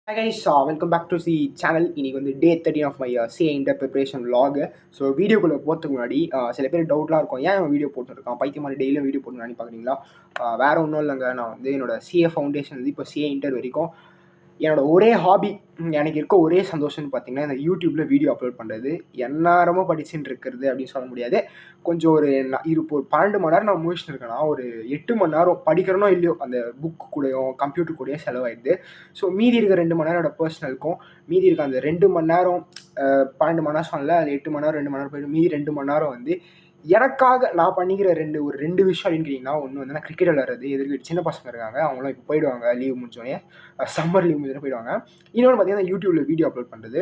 Hi guys, welcome back to the channel. இன்னைக்கு வந்து day 13 of my CA inter preparation vlog. So வீடியோக்குள்ளே போகிறதுக்கு முன்னாடி சில பேர் டவுட்லாம் இருக்கும், ஏன் அவன் வீடியோ போட்டுருக்கான், பைத்தியம் மாதிரி டெய்லியும் வீடியோ போட்டுருக்கான்னு பார்க்குறீங்களா? வேறு ஒன்றும் இல்லைங்க, நான் வந்து என்னோட சிஏ ஃபவுண்டேஷன் வந்து இப்போ சிஏ இன்டர் வரைக்கும் என்னோட ஒரே ஹாபி, எனக்கு இருக்க ஒரே சந்தோஷம்னு பார்த்தீங்கன்னா இந்த யூடியூப்பில் வீடியோ அப்லோட் பண்ணுறது. எந்நேரமும் படிச்சுட்டு இருக்கிறது அப்படின்னு சொல்ல முடியாது. கொஞ்சம் ஒரு 12 மணி நேரம் நான் முடிச்சுட்டு இருக்கேன்னா, ஒரு 8 மணி நேரம் படிக்கிறனோ இல்லையோ அந்த புக்கு கூடயும் கம்ப்யூட்டர் கூடயும் செலவாயிடுது. ஸோ மீதி இருக்க 2 மணி நேரம் என்னோட பர்சனலுக்கும், மீதி இருக்க அந்த 2 மணி நேரம் 12 மணி நேரம் சொன்னல, அது 8 மணி நேரம் 2 மணி நேரம் போய்ட்டு மீதி 2 மணி நேரம் வந்து எனக்காக நான் பண்ணிக்கிற ரெண்டு விஷயம் அப்படின்னு கேட்டிங்கன்னா, ஒன்று வந்து நான் கிரிக்கெட் விளையாடுறது. எதிர்க்கு சின்ன பசங்க இருக்காங்க, அவங்களாம் இப்போ போயிடுவாங்க லீவ் முடிஞ்சோடனே, சம்மர் லீவ் முடிஞ்சோடனே போயிடுவாங்க. இன்னொன்று பார்த்தீங்கன்னா யூடியூப்பில் வீடியோ அப்லோட் பண்ணுறது.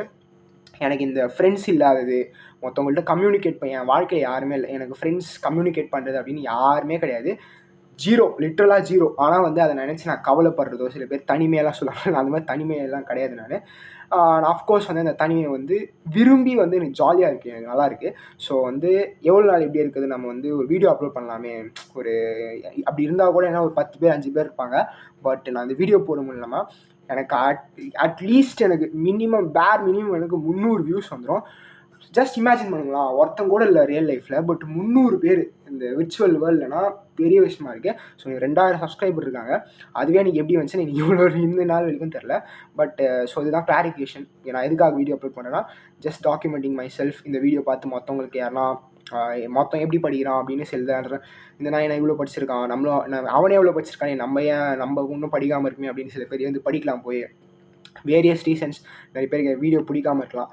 எனக்கு இந்த ஃப்ரெண்ட்ஸ் இல்லாதது, மற்றவங்கள்ட்ட கம்யூனிகேட் பண்ண என் வாழ்க்கையில் யாருமே இல்லை. எனக்கு ஃப்ரெண்ட்ஸ் கம்யூனிகேட் பண்ணுறது அப்படின்னு யாருமே கிடையாது. ஜீரோ, லிட்ரலாக ஜீரோ. ஆனால் வந்து அதை நினச்சி நான் கவலைப்படுறதோ, சில பேர் தனிமையெல்லாம் சொல்லுவாங்க, அந்த மாதிரி தனிமையெல்லாம் கிடையாது. நான் ஆஃப்கோர்ஸ் வந்து அந்த தனிமையை வந்து விரும்பி வந்து எனக்கு ஜாலியாக இருக்குது, எனக்கு நல்லாயிருக்கு. ஸோ வந்து எவ்வளோ நாள் இப்படி இருக்குது, நம்ம வந்து ஒரு வீடியோ அப்லோட் பண்ணலாமே, ஒரு அப்படி இருந்தால் கூட என்ன ஒரு 10 பேர் 5 பேர் இருப்பாங்க. பட் நான் அந்த வீடியோ போட முடியலமா, எனக்கு அட்லீஸ்ட் எனக்கு பேர் மினிமம் எனக்கு 300 வியூஸ் வந்துடும். ஜஸ்ட் இமேஜின் பண்ணுங்களா, ஒருத்தங்க கூட இல்லை ரியல் லைஃப்பில், பட் 300 பேர் இந்த விர்ச்சுவல் வேர்ல்டுனா பெரிய விஷயமா இருக்குது. ஸோ எனக்கு 2000 சப்ஸ்கிரைபர் இருக்காங்க. அதுவே எனக்கு எப்படி வந்துச்சு எனக்கு இவ்வளோ இந்த நாள் வரைக்கும் தெரில. பட் ஸோ இதுதான் கிளாரிஃபிகேஷன். நான் எதுக்காக வீடியோ அப்லோட் பண்ணுறேன்னா, ஜஸ்ட் டாக்குமெண்டிங் மை செல்ஃப். இந்த வீடியோ பார்த்து மற்றவங்களுக்கு யாருன்னா மொத்தம் எப்படி படிக்கிறான் அப்படின்னு செல்லுதான்ற, இந்த நான் என்ன இவ்வளோ படிச்சிருக்கான், அவனே எவ்வளோ படிச்சிருக்கானே, நம்ம இன்னும் படிக்காமல் இருக்குமே அப்படின்னு சில பேர் வந்து படிக்கலாம் போய். வேரியஸ் ரீசன்ஸ், நிறைய பேருக்கு வீடியோ பிடிக்காமல் இருக்கலாம்.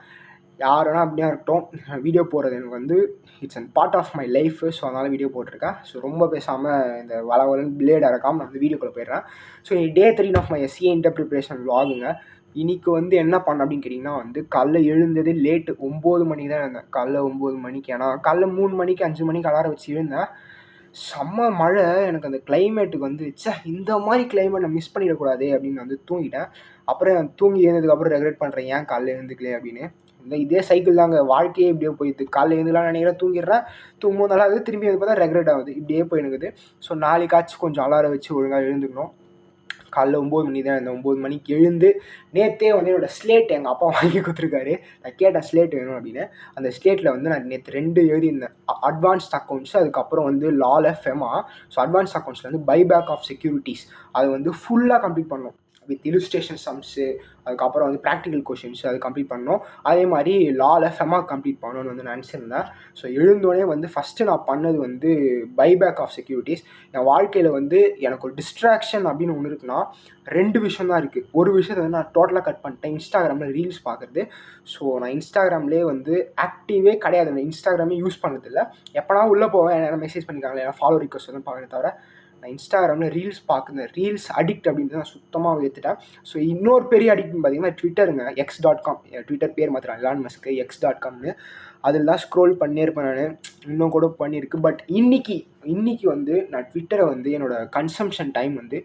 யாருன்னா அப்படியா இருக்கட்டும், வீடியோ போடுறது எனக்கு வந்து it's and part of my life. So அதனால் வீடியோ போட்டிருக்கேன். ஸோ ரொம்ப பேசாமல் இந்த வளவலன்னு பிளேட் இறக்காமல் நான் வந்து வீடியோக்குள்ளே போயிடுறேன். So day 13 of my CA inter preparation vlogங்க. இன்றைக்கி வந்து என்ன பண்ண அப்படின்னு கேட்டிங்கன்னா, வந்து காலைல எழுந்தது லேட்டு 9 மணிக்கு தான் இருந்தேன். காலைல 9 மணிக்கு, ஏன்னா காலைல 3 மணிக்கு 5 மணிக்கு அலாரம் வச்சு இருந்தேன். செம்ம மழை. எனக்கு அந்த கிளைமேட்டுக்கு வந்து இந்த மாதிரி கிளைமேட் நான் மிஸ் பண்ணிடக்கூடாது அப்படின்னு நான் வந்து தூங்கிட்டேன். அப்புறம் தூங்கி எழுந்ததுக்கப்புறம் ரெகுலேட் பண்ணுறேன், ஏன் காலைல எழுந்துக்கலையே அப்படின்னு. இதே சைக்கிள் தாங்க, வாழ்க்கையே இப்படியே போயிடுது. காலைல எழுந்துலாம் நினைக்கிறேன், தூங்கிடுறேன், தூங்கும்போது நல்லா இருக்குது, திரும்பி வந்து பார்த்தா ரெகுலேட் ஆகுது, இப்படியே போயினுக்குது. ஸோ நாளைக்காச்சும் கொஞ்சம் அலாரம் வச்சு ஒழுங்காக எழுந்துக்கணும். காலைல 9 மணி தான் இருந்தேன். 9 மணிக்கு எழுந்து நேற்றே வந்து என்னோடய ஸ்லேட் எங்கள் அப்பா வாங்கி கொடுத்துருக்காரு. நான் கேட்டேன் ஸ்லேட் வேணும் அப்படின்னு. அந்த ஸ்லேட்டில் வந்து நான் நேற்று 2 எழுதியிருந்தேன். அட்வான்ஸ்ட் அக்கௌண்ட்ஸு, அதுக்கப்புறம் வந்து லால ஃபெமா. ஸோ அட்வான்ஸ்ட் அக்கௌண்ட்ஸில் வந்து பைபேக் ஆஃப் செக்யூரிட்டிஸ், அது வந்து ஃபுல்லாக கம்ப்ளீட் பண்ணணும் வித் இல்லுஸ்ட்ரேஷன் சம்ஸு, அதுக்கப்புறம் வந்து ப்ராக்டிக்கல் கொஷின்ஸு அது கம்ப்ளீட் பண்ணணும். அதே மாதிரி லால ஃபெமா கம்ப்ளீட் பண்ணணும்னு வந்து நினச்சிருந்தேன். ஸோ எழுந்தோடனே வந்து ஃபஸ்ட்டு நான் பண்ணது வந்து பைபேக் ஆஃப் செக்யூரிட்டிஸ். என் வாழ்க்கையில் வந்து எனக்கு ஒரு டிஸ்ட்ராக்ஷன் அப்படின்னு ஒன்று இருக்குன்னா 2 விஷயம் தான் இருக்குது. ஒரு விஷயத்தை வந்து நான் டோட்டலாக கட் பண்ணிட்டேன், இன்ஸ்டாகிராமில் ரீல்ஸ் பார்க்குறது. ஸோ நான் இன்ஸ்டாகிராம்லேயே வந்து ஆக்டிவே கிடையாது, நான் இன்ஸ்டாகிராமே யூஸ் பண்ணுறதில்ல. எப்போனா உள்ளே போவேன், என்ன மெசேஜ் பண்ணிக்காங்களே, ஏன்னா ஃபாலோ ரிக்வஸ்ட் வந்து பார்க்குறத தவிர நான் இன்ஸ்டாகிராமில் ரீல்ஸ் பார்க்குறேன். ரீல்ஸ் அடிக்ட் அப்படின்றது நான் சுத்தமாக ஏற்றுட்டேன். ஸோ இன்னொரு பெரிய அடிக்ட்னு பார்த்தீங்கன்னா ட்விட்டருங்க, x.com. ட்விட்டர் பேர் மாத்திரம் எலான் மஸ்க்கு, x.comனு. அதில் தான் ஸ்க்ரோல் பண்ணியே இருப்பேன் நான், இன்னும் கூட பண்ணியிருக்கு. பட் இன்றைக்கி வந்து நான் ட்விட்டரை வந்து என்னோடய கன்சம்ஷன் டைம் வந்து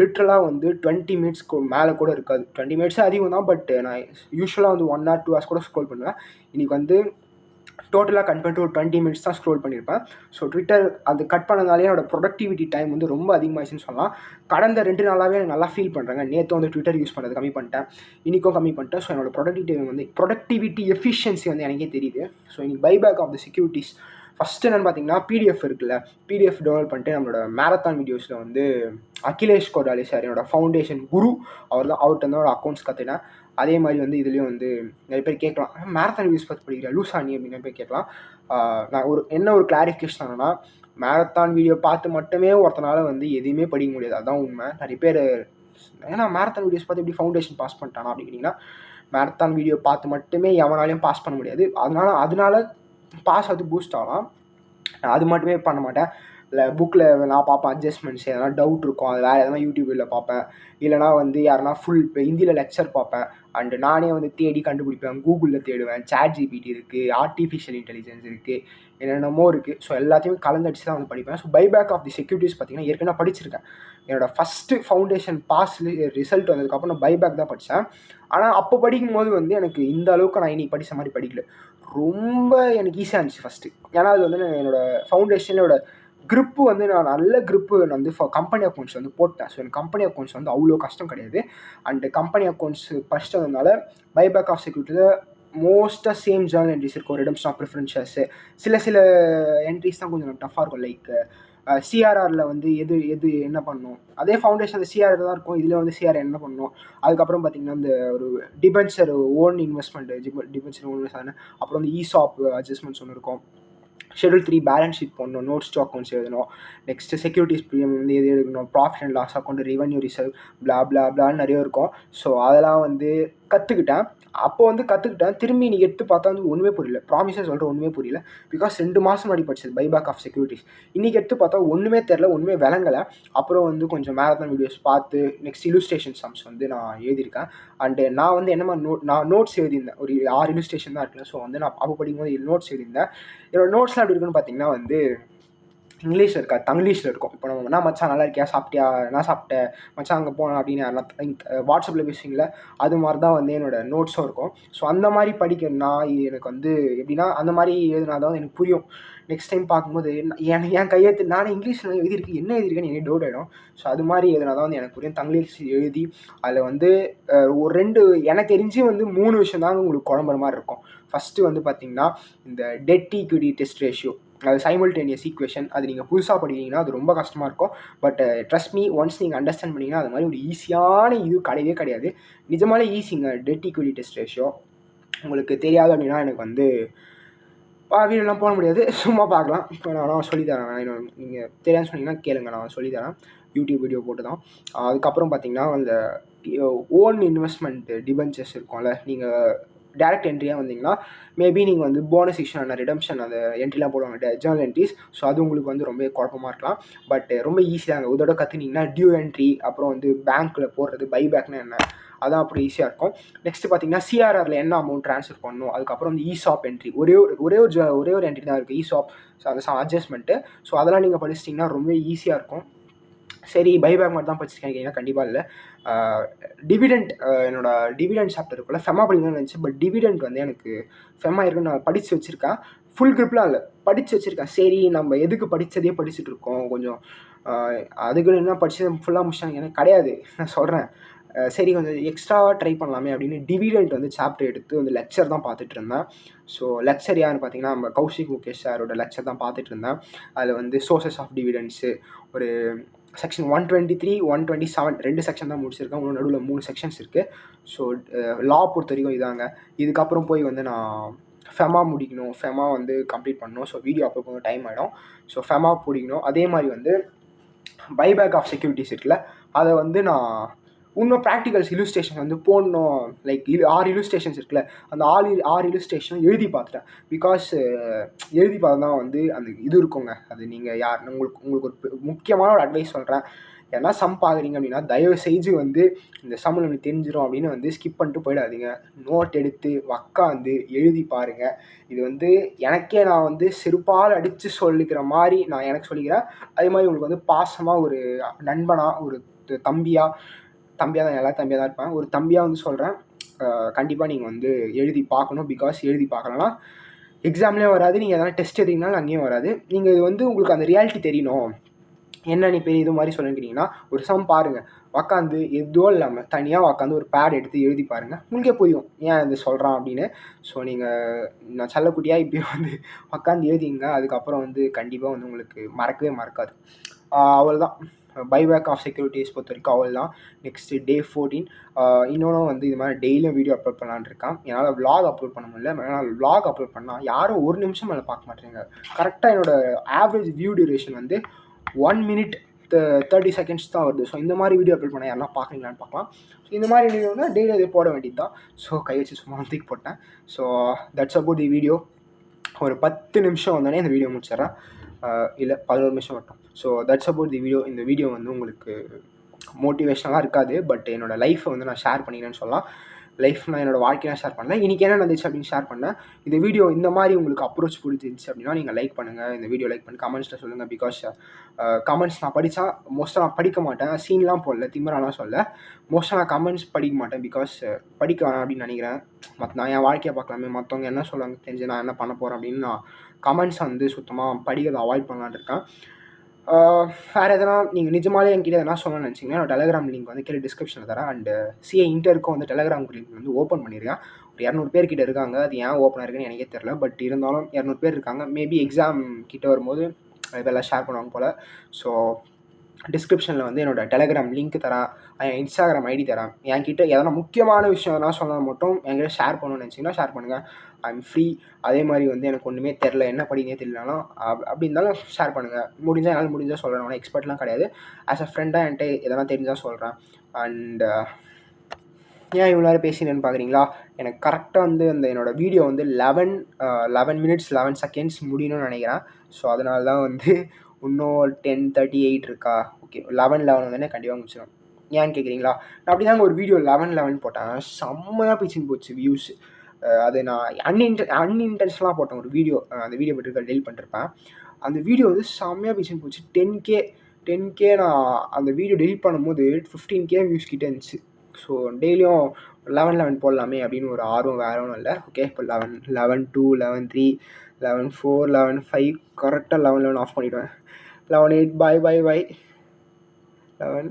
லிட்ரலாக வந்து 20 மினிட்ஸ்க்கு மேலே கூட இருக்காது. 20 மினிட்ஸே அதிகம் தான், பட் நான் யூஸ்வலாக வந்து 1 or 2 hours கூட ஸ்க்ரோல் பண்ணுவேன். இன்றைக்கி வந்து டோட்டலாக கட் பண்ணிட்டு ஒரு 20 மினிட்ஸ் தான் ஸ்க்ரோல் பண்ணியிருப்பேன். ஸோ ட்விட்டர் அது கட் பண்ணதாலே என்னோடய ப்ரொடக்டிவிட்டி டைம் வந்து ரொம்ப அதிகமாகிடுச்சுன்னு சொல்லலாம். கடந்த 2 நாளாகவே எனக்கு நல்லா ஃபீல் பண்ணுறேங்க. நேற்று வந்து ட்விட்டர் யூஸ் பண்ணுறது கம்மி பண்ணிட்டேன், இன்றைக்கும் கம்மி பண்ணிட்டேன். ஸோ என்னோடய ப்ரொடக்டிவிட்டி எஃபிஷியன்சி வந்து எனக்கே தெரியுது. ஸோ இன்றைக்கி buyback of the securities first என்னென்னு பார்த்தீங்கன்னா, பிடிஎஃப் இருக்குல்ல, பிடிஎஃப் டவுன்லோட் பண்ணிட்டு நம்மளோட மேரத்தான் வீடியோஸில் வந்து அகிலேஷ் கோடாலி சார், என்னோடய ஃபவுண்டேஷன் குரு, அவர்கிட்ட வந்து அக்கௌண்ட்ஸ் கற்றுனேன். அதே மாதிரி வந்து இதுலேயும் வந்து நிறைய பேர் கேட்கலாம், மேரத்தான் வீடியோஸ் பார்த்து படிக்கிற லூசா நீ அப்படின்னு போய் கேட்கலாம். நான் ஒரு கிளாரிஃபிகேஷன் என்னன்னா, மேரத்தான் வீடியோ பார்த்து மட்டுமே ஒருத்தனால வந்து எதையுமே படிக்க முடியாது, அதுதான் உண்மை. நிறைய பேர் ஏன்னா மேரத்தான் வீடியோஸ் பார்த்து எப்படி ஃபவுண்டேஷன் பாஸ் பண்ணிட்டானா அப்படின்னா, மேரத்தான் வீடியோ பார்த்து மட்டுமே எவனாலையும் பாஸ் பண்ண முடியாது. அதனால பாஸ் அது பூஸ்ட் ஆகலாம். நான் அது மட்டுமே பண்ண மாட்டேன். இல்லை புக்கில் நான் பார்ப்பேன், அட்ஜஸ்ட்மெண்ட்ஸ் எதனா டவுட் இருக்கும், அது வேறு எதனா யூடியூபில் பார்ப்பேன். இல்லைனா வந்து யாருனா ஃபுல் இப்போ ஹிந்தியில் லெக்சர் பார்ப்பேன். அண்டு நானே வந்து தேடி கண்டுபிடிப்பேன், கூகுளில் தேடுவேன், ChatGPT இருக்குது, ஆர்டிஃபிஷியல் இன்டெலிஜென்ஸ் இருக்குது, என்னென்னமோ இருக்குது. ஸோ எல்லாத்தையுமே கலந்தடிச்சு தான் வந்து படிப்பேன். So buyback of the securities பார்த்தீங்கன்னா ஏற்கனவே படிச்சிருக்கேன். என்னோடய ஃபஸ்ட்டு ஃபவுண்டேஷன் ரிசல்ட் வந்ததுக்கப்புறம் நான் பைபேக் தான் படித்தேன். ஆனால் அப்போ படிக்கும்போது வந்து எனக்கு இந்த அளவுக்கு நான் இன்றைக்கி படித்த மாதிரி படிக்கல. ரொம்ப எனக்கு ஈஸியாக இருந்துச்சு ஃபஸ்ட்டு. ஏன்னா அது வந்து என்னோடய ஃபவுண்டேஷனோட க்ரிப்பு வந்து நான் நல்ல க்ரிப்பு வந்து கம்பெனி அக்கௌண்ட்ஸ் வந்து போட்டேன். ஸோ எனக்கு கம்பெனி அக்கௌண்ட்ஸ் வந்து அவ்வளோ கஷ்டம் கிடையாது. அண்ட் கம்பெனி அக்கௌண்ட்ஸ் ஃபஸ்ட்டு வந்ததுனால பைபேக் ஆஃப் செக்யூரிட்டியில் மோஸ்ட்டாக சேம் ஜேர்னல் என்ட்ரிஸ் இருக்கும். ரிடம்ஷன் ஆஃப் ப்ரிஃபரன்ஸ் ஷேர்ஸு சில என்ட்ரிஸ் தான் கொஞ்சம் டஃப்பாக இருக்கும். லைக் சிஆர்ஆரில் வந்து எது என்ன பண்ணணும், அதே ஃபவுண்டேஷன் சிஆர் தான் இருக்கும். இதில் வந்து சிஆர் என்ன பண்ணணும், அதுக்கப்புறம் பார்த்தீங்கன்னா இந்த ஒரு debenture on investment debenture on invest, அப்புறம் வந்து இசாப் அட்ஜஸ்ட்மெண்ட்ஸ் ஒன்று இருக்கும். ஷெட்யூல் 3 பேலன்ஸ் ஷீட் போடணும், நோட்ஸ் டு அக்கௌண்ட்ஸ் எழுதணும், நெக்ஸ்ட்டு செக்யூரிட்டிஸ் ப்ரீமியம் வந்து எது எடுக்கணும், profit and loss account, revenue reserve, பிளான்னு நிறைய இருக்கும். ஸோ அதெல்லாம் வந்து கற்றுக்கிட்டேன். அப்போ வந்து கற்றுக்கிட்டேன். திரும்பி நீ எடுத்து பார்த்தா வந்து ஒன்றுமே புரியல. ப்ராமிஸாக சொல்கிற ஒன்றுமே புரியல. பிகாஸ் 2 மாதம் முன்னாடி படிச்சது பைபேக் ஆஃப் செக்யூரிட்டிஸ். இன்றைக்கி எடுத்து பார்த்தா ஒன்றுமே தெரில, ஒன்றுமே விளங்கலை. அப்புறம் வந்து கொஞ்சம் மேரத்தான் வீடியோஸ் பார்த்து நெக்ஸ்ட் இல்லுஸ்ட்ரேஷன் சம்ஸ் வந்து நான் எழுதியிருக்கேன். அண்டு நான் வந்து என்ன மாதிரி நான் நோட்ஸ் எழுதியிருந்தேன். ஒரு 6 இல்லுஸ்ட்ரேஷன் தான் இருக்குல்ல. ஸோ வந்து நான் அப்போ படிக்கும்போது நோட்ஸ் எழுதியிருந்தேன். என்னோட நோட்ஸ்லாம் எப்படி இருக்குன்னு பார்த்தீங்கன்னா வந்து இங்கிலீஷில் இருக்கா, தங்கிலீஷில் இருக்கும். இப்போ நம்ம என்ன மச்சான் நல்லா இருக்கியா, சாப்பிட்டியா, நான் சாப்பிட்டேன் மச்சான் அங்கே போனேன் அப்படின்னு யாரெல்லாம் வாட்ஸ்அப்பில் பேசுவீங்களே, அது மாதிரி தான் வந்து என்னோடய நோட்ஸும் இருக்கும். ஸோ அந்த மாதிரி படிக்கிறதுனா எனக்கு வந்து எப்படின்னா அந்த மாதிரி எழுதினா தான் எனக்கு புரியும். நெக்ஸ்ட் டைம் பார்க்கும்போது என் கையெழுத்து நானே இங்கிலீஷில் எழுதியிருக்கு, என்ன எழுதியிருக்கேன்னு எனக்கு டவுட் ஆகிடும். ஸோ அது மாதிரி எழுதினா தான் வந்து எனக்கு புரியும். தங்கிலீஷ் எழுதி அதில் வந்து ஒரு 2 எனக்கு தெரிஞ்சு வந்து 3 விஷயம் தாங்க உங்களுக்கு குழம்புற மாதிரி இருக்கும். ஃபஸ்ட்டு வந்து பார்த்திங்கன்னா இந்த டெட் ஈக்விட்டி டெஸ்ட் ரேஷியோ, அது சைமல்டேனியஸ் ஈக்குவேஷன். அது நீங்கள் புதுசாக படிக்கிறீங்கன்னா அது ரொம்ப கஷ்டமாக இருக்கும். பட் ட்ரஸ்ட் மீ, ஒன்ஸ் நீங்கள் அண்டர்ஸ்டாண்ட் பண்ணிங்கன்னா அது மாதிரி ஒரு ஈஸியான இது கிடையவே கிடையாது. நிஜமாலே ஈஸிங்க டெட் ஈக்விட்டி டெஸ்ட் ரேஷியோ. உங்களுக்கு தெரியாது அப்படின்னா எனக்கு வந்து வீடியோலாம் போட முடியாது, சும்மா பார்க்கலாம். இப்போ நான் சொல்லித்தரேன். நீங்கள் தெரியாதுன்னு சொன்னீங்கன்னா கேளுங்க, நான் சொல்லித்தரேன். யூடியூப் வீடியோ போட்டு தான். அதுக்கப்புறம் பார்த்தீங்கன்னா அந்த ஓன் இன்வெஸ்ட்மெண்ட் டிபென்ச்சர்ஸ் இருக்கும்ல, நீங்கள் டேரக்ட் என்ட்ரியாக வந்தீங்கன்னா மேபி நீங்கள் வந்து போனஸ் இஷ்யூ ரிடம்ஷன் அந்த என்ட்ரிலாம் போடுவாங்க, ஜேர்னல் என்ட்ரிஸ். ஸோ அது உங்களுக்கு வந்து ரொம்ப குழப்பமாக இருக்கலாம். பட் ரொம்ப ஈஸியாங்க. ஒரு தடவை கற்றுனீங்கன்னா டியூ என்ட்ரி, அப்புறம் வந்து பேங்க்கில் போடுறது, பைபேக்னா என்ன, அதான் அப்புறம் ஈஸியாக இருக்கும். நெக்ஸ்ட்டு பார்த்தீங்கன்னா சிஆர்ஆரில் என்ன அமௌண்ட் ட்ரான்ஸ்ஃபர் பண்ணணும், அதுக்கப்புறம் வந்து இசாப் என்ட்ரி, ஒரே ஒரு என்ட்ரி தான் இருக்குது, இசாப் அந்த அட்ஜஸ்ட்மெண்ட்டு. ஸோ அதெல்லாம் நீங்கள் படிச்சிட்டிங்கன்னா ரொம்ப ஈஸியாக இருக்கும். சரி பைபேக் மட்டும் தான் படிச்சிருக்கேன் கண்டிப்பாக இல்லை. டிவிடெண்ட், என்னோடய டிவிடெண்ட் சாப்டர் இருக்குல்ல, ஃபெமா படிக்கணும்னு நினச்சி, பட் டிவிடெண்ட் வந்து எனக்கு ஃபெமா இருக்குன்னு நான் படித்து வச்சுருக்கேன். ஃபுல் க்ரிப்லாம் இல்லை, படித்து வச்சுருக்கேன். சரி நம்ம எதுக்கு படித்ததே படிச்சுட்டு இருக்கோம், கொஞ்சம் அதுக்கு என்ன படித்தது ஃபுல்லாக முடிச்சாங்க எனக்கு கிடையாது, நான் சொல்கிறேன். சரி கொஞ்சம் எக்ஸ்ட்ராவாக ட்ரை பண்ணலாமே அப்படின்னு டிவிடெண்ட் வந்து சாப்டர் எடுத்து வந்து லெக்சர் தான் பார்த்துட்டு இருந்தேன். ஸோ லெக்சர் யாருன்னு பார்த்தீங்கன்னா நம்ம கௌஷிக் முகேஷ் சாரோட லெக்சர் தான் பார்த்துட்டு இருந்தேன். அதில் வந்து சோர்சஸ் ஆஃப் டிவிடெண்ட்ஸு, ஒரு செக்ஷன் 123, 127 2 செக்ஷன் தான் முடிச்சிருக்கேன். இன்னும் நடுவில் 3 செக்ஷன்ஸ் இருக்குது. ஸோ லா பொறுத்த வரைக்கும் இதாங்க. இதுக்கப்புறம் போய் வந்து நான் ஃபெமா முடிக்கணும், ஃபெமா வந்து கம்ப்ளீட் பண்ணணும். ஸோ வீடியோ அப்லோட் பண்ண டைம் ஆகிடும். ஸோ ஃபெமா பிடிக்கணும். அதே மாதிரி வந்து பைபேக் ஆஃப் செக்யூரிட்டிஸ் இருக்குல்ல, அதை வந்து நான் இன்னும் ப்ராக்டிகல்ஸ் இல்லுஸ்ட்ரேஷன் வந்து போடணும். லைக் 6 இல்லுஸ்ட்ரேஷன்ஸ் இருக்குல்ல, அந்த 6 இல்லுஸ்ட்ரேஷன் எழுதி பார்த்துட்டேன். பிகாஸ் எழுதி பார்த்தா தான் வந்து அந்த இது இருக்குங்க. அது நீங்கள் உங்களுக்கு ஒரு முக்கியமான ஒரு அட்வைஸ் சொல்கிறேன். ஏன்னா சம் பார்க்குறீங்க அப்படின்னா தயவு செஞ்சு வந்து இந்த சம் நமக்கு தெரிஞ்சிடும் அப்படின்னு வந்து ஸ்கிப் பண்ணிட்டு போயிடாதீங்க. நோட் எடுத்து உக்காந்து எழுதி பாருங்கள். இது வந்து எனக்கே நான் வந்து செருப்பால் அடித்து சொல்லிக்கிற மாதிரி நான் எனக்கு சொல்லிக்கிறேன். அதே மாதிரி உங்களுக்கு வந்து பாசமாக ஒரு நண்பனாக, ஒரு தம்பியாக தான், எல்லாரும் தம்பியாக தான் இருப்பேன். ஒரு தம்பியாக வந்து சொல்கிறேன், கண்டிப்பாக நீங்கள் வந்து எழுதி பார்க்கணும். பிகாஸ் எழுதி பார்க்கலன்னா எக்ஸாம்லேயும் வராது, நீங்கள் எதனா டெஸ்ட் எழுதிங்கனாலும் அங்கேயும் வராது. நீங்கள் இது வந்து உங்களுக்கு அந்த ரியாலிட்டி தெரியணும். என்ன நீ பெரிய இது மாதிரி சொல்லிக்கிறீங்கன்னா ஒரு சம் பாருங்கள், உக்காந்து எதுவும் இல்லாமல் தனியாக உக்காந்து ஒரு பேட் எடுத்து எழுதி பாருங்கள், உங்களுக்கே புரியும் ஏன் இது சொல்கிறான் அப்படின்னு. ஸோ நான் செல்லக்குட்டியாக இப்படியே வந்து உக்காந்து எழுதிங்க. அதுக்கப்புறம் வந்து கண்டிப்பாக வந்து உங்களுக்கு மறக்கவே மறக்காது. அவ்வளோதான். பைபேக் ஆஃப் செக்யூரிட்டிஸ் பொறுத்த வரைக்கும் அவள் தான். நெக்ஸ்ட்டு டே 14 இன்னொன்று வந்து இது மாதிரி டெய்லியும் வீடியோ அப்லோட் பண்ணலான்னு இருக்கேன். என்னால் விளாக் அப்லோட் பண்ண முடியல. என்னால் விளாக் அப்லோட் பண்ணால் யாரும் 1 நிமிஷம் மேலே பார்க்க மாட்டேங்க. கரெக்டாக என்னோடய ஆவரேஜ் வியூ டியூரேஷன் வந்து 1 minute 30 seconds தான் வருது. ஸோ இந்த மாதிரி வீடியோ அப்லோட் பண்ணால் யாரெல்லாம் பார்க்குறீங்களான்னு பார்க்கலாம். ஸோ இந்த மாதிரி வீடியோ வந்து டெய்லி அதை போட வேண்டியது தான். ஸோ கை வச்சு சும்மா தூக்கி போட்டேன். So that's about the video. ஒரு 10 நிமிஷம் வந்தோடனே இந்த வீடியோ முடிச்சிடறேன். இல்லை 11 நிமிஷம் மட்டும். So that's about the video. இந்த வீடியோ வந்து உங்களுக்கு மோட்டிவேஷனலாக இருக்காது, பட் என்னோடய லைஃப்பை வந்து நான் ஷேர் பண்ணிக்கிறேன்னு சொல்லலாம். லைஃப்னால் என்னோடய வாழ்க்கையாக ஷேர் பண்ணேன். இன்றைக்கி என்ன நடந்துச்சு அப்படின்னு ஷேர் பண்ணேன். இந்த வீடியோ இந்த மாதிரி உங்களுக்கு அப்ரோச் பிடிச்சிருந்துச்சு அப்படின்னா நீங்கள் லைக் பண்ணுங்கள். இந்த வீடியோ லைக் பண்ணி கமெண்ட்ஸில் சொல்லுங்கள். பிகாஸ் கமெண்ட்ஸ் நான் படித்தா மோஸ்ட்டாக நான் படிக்க மாட்டேன். சீன்லாம் போடல, திமிராலாம் சொல்ல. மோஸ்ட்டாக நான் கமெண்ட்ஸ் படிக்க மாட்டேன். பிகாஸ் படிக்க வேணாம் அப்படின்னு நினைக்கிறேன். நான் என் வாழ்க்கையை பார்க்கலாமே, மற்றவங்க என்ன சொல்லுவாங்க தெரிஞ்சு நான் என்ன பண்ண போகிறேன் அப்படின்னு நான் கமெண்ட்ஸை வந்து சுத்தமாக படிக்கிறத அவாய்ட் பண்ணலான்னு இருக்கேன். வேறு எதனா நீங்கள் நிஜமாலே என்கிட்ட எதனா சொல்லணும்னு நினச்சிங்கன்னா நான் டெலகிராம் லிங்க் வந்து கீழே டிஸ்கிரிப்ஷனில் தரேன். அண்டு சிஏ இன்டருக்கும் வந்து டெலகிராம் லிங்க் வந்து ஓப்பன் பண்ணியிருக்கேன். ஒரு 200 பேர் கிட்ட இருக்காங்க. அது ஏன் ஓப்பன் ஆயிருக்குன்னு எனக்கே தெரில. பட் இருந்தாலும் 200 பேர் இருக்காங்க. மேபி எக்ஸாம் கிட்ட வரும்போது இதெல்லாம் ஷேர் பண்ணுவாங்க போல். ஸோ டிஸ்கிரிப்ஷனில் வந்து என்னோடய டெலகிராம் லிங்க் தரேன், என் இன்ஸ்டாகிராம் ஐடி தரேன். என்கிட்ட எதனா முக்கியமான விஷயம் எதனா சொன்னால் மட்டும் என்கிட்ட ஷேர் பண்ணணும்னு நினச்சிங்கன்னா ஷேர் பண்ணுங்கள். I'm free. அதே மாதிரி வந்து எனக்கு ஒன்றுமே தெரில, என்ன படிக்கவே தெரியலனாலும் அப்படி இருந்தாலும் ஷேர் பண்ணுங்கள். முடிஞ்சால் என்னால் முடிஞ்சால் சொல்கிறேன். ஆனால் எக்ஸ்பர்ட்லாம் கிடையாது. ஆஸ் அ ஃப்ரெண்டாக என்கிட்ட எதனா தெரிஞ்சால் சொல்கிறேன். அண்டு ஏன் இவ்வளோ நேரம் பேசினேன்னு பார்க்குறீங்களா? எனக்கு கரெக்டாக வந்து அந்த என்னோடய வீடியோ வந்து 11 minutes 11 seconds முடியணும்னு நினைக்கிறேன். ஸோ அதனால தான் வந்து இன்னும் 10:38 இருக்கா? ஓகே, 11 வந்தோடனே கண்டிப்பாக முடிச்சிடும். ஏன்னு கேட்குறீங்களா? நான் அப்படி தாங்க ஒரு வீடியோ 11 போட்டேன். செம்மையாக பிச்சுன்னு போச்சு வியூஸ். அது நான் அன்இன்டென்ஷனலாக போட்டேன் ஒரு வீடியோ. அந்த வீடியோ பற்றி டெலிட் பண்ணிருப்பேன். அந்த வீடியோ வந்து செம்மையாக பிச்சுன்னு போச்சு. 10K நான் அந்த வீடியோ டெலிட் பண்ணும்போது 15K வியூஸ் கிட்டே இருந்துச்சு. ஸோ டெய்லியும் 11 போடலாமே அப்படின்னு ஒரு ஆர்வம், வேறு ஒன்றும் இல்லை. ஓகே, இப்போ 11, 11:02, 11:03, 11:04, 11:05 கரெக்டாக 11 ஆஃப் பண்ணிவிடுவேன். 11:08 பை 11